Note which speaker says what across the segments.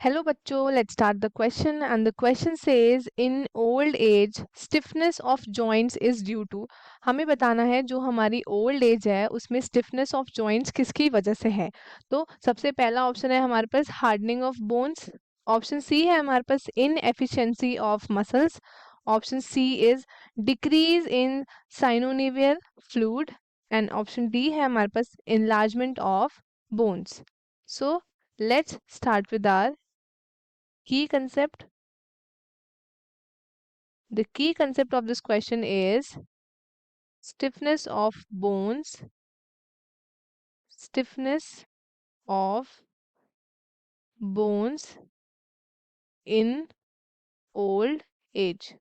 Speaker 1: Hello बच्चों, let's start the question and the question says in old age stiffness of joints is due to। हमें बताना है जो हमारी ओल्ड एज है उसमें स्टिफनेस ऑफ जॉइंट्स किसकी वजह से है। तो सबसे पहला ऑप्शन है हमारे पास hardening of bones, option C है हमारे पास inefficiency of muscles, option C is decrease in synovial fluid and option D है हमारे पास enlargement of bones. So let's start with our key concept. The key concept of this question is stiffness of bones, stiffness of bones in old age,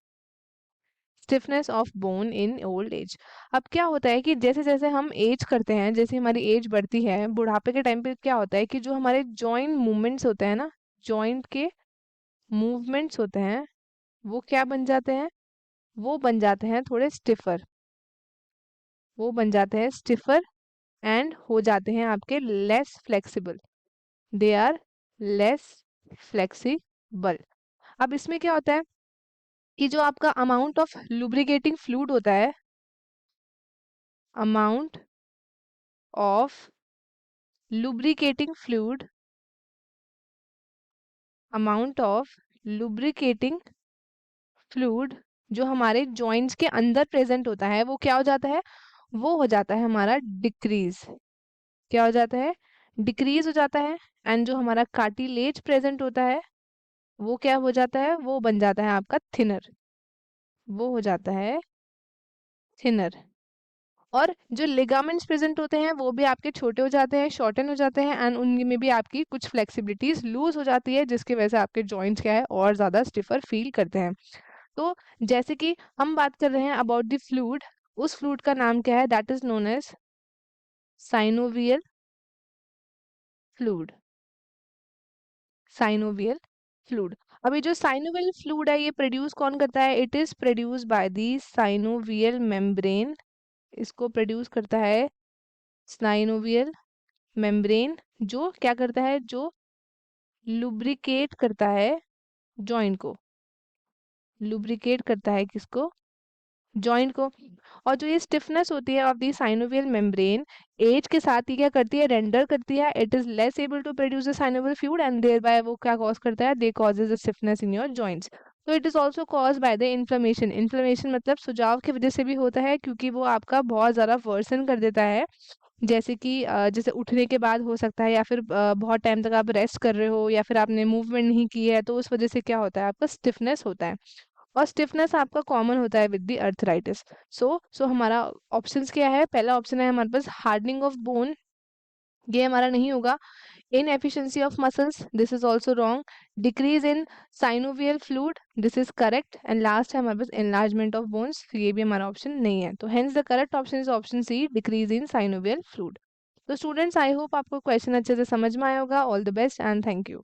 Speaker 1: stiffness of bone in old age. अब क्या होता है कि जैसे जैसे हम as करते हैं, जैसे हमारी एज बढ़ती है, बुढ़ापे के टाइम पे क्या होता है कि जो हमारे जॉइंट मूवमेंट्स होते हैं ना, जॉइंट के मूवमेंट्स होते हैं वो क्या बन जाते हैं, वो बन जाते हैं थोड़े स्टिफर, वो बन जाते हैं स्टिफर एंड हो जाते हैं आपके less flexible, they are less flexible. अब इसमें क्या होता है कि जो आपका अमाउंट ऑफ लुब्रिकेटिंग फ्लूइड होता है, amount of lubricating fluid, amount of lubricating fluid जो हमारे जॉइंट्स के अंदर प्रेजेंट होता है वो क्या हो जाता है, वो हो जाता है हमारा डिक्रीज। क्या हो जाता है, डिक्रीज हो जाता है। एंड जो हमारा कार्टिलेज प्रेजेंट होता है वो क्या हो जाता है, वो बन जाता है आपका थिनर, वो हो जाता है थिनर। और जो लिगामेंट्स प्रेजेंट होते हैं वो भी आपके छोटे हो जाते हैं, शॉर्टन हो जाते हैं एंड उनमें भी आपकी कुछ फ्लेक्सिबिलिटीज लूज हो जाती है जिसकी वजह से आपके जॉइंट्स क्या है और ज्यादा स्टिफर फील करते हैं। तो जैसे कि हम बात कर रहे हैं अबाउट द फ्लूइड, उस फ्लूइड का नाम क्या है, that is known as synovial fluid, synovial fluid. अभी जो साइनोवियल फ्लूइड है ये प्रोड्यूस कौन करता है, it is produce by the synovial membrane, इसको प्रोड्यूस करता है साइनोवियल मेम्ब्रेन, जो क्या करता है, जो लुब्रिकेट करता है जॉइंट को, लुब्रिकेट करता है किसको, जॉइंट को। और जो ये स्टिफनेस होती है of the synovial membrane age के साथ ही क्या करती है, रेंडर करती है, it is less able to produce the synovial fluid and thereby वो क्या कॉज करता है, they causes the stiffness in your joints. तो it is also cause by the inflammation, inflammation मतलब सुजाव की वजह से भी होता है क्योंकि वो आपका बहुत ज़्यादा वर्सन कर देता है। जैसे कि जैसे उठने के बाद हो सकता है या फिर बहुत टाइम तक आप रेस्ट कर रहे हो या फिर आपने मूवमेंट नहीं की है तो उस वजह से क्या होता है, आपका स्टिफनेस होता है। और स्टिफनेस आपका कॉमन होता है विद द अर्थराइटिस। सो हमारा ऑप्शंस क्या है, पहला ऑप्शन है हमारे पास हार्डनिंग ऑफ बोन, ये हमारा नहीं होगा। Inefficiency of muscles, this is also wrong. Decrease in synovial fluid, this is correct. And last है हमारे पास एनलार्जमेंट ऑफ बोन्स, ये भी हमारा ऑप्शन नहीं है। तो hence the correct option is option C, decrease in synovial fluid. तो students I hope आपको क्वेश्चन अच्छे से समझ में आया होगा। All the best and thank you.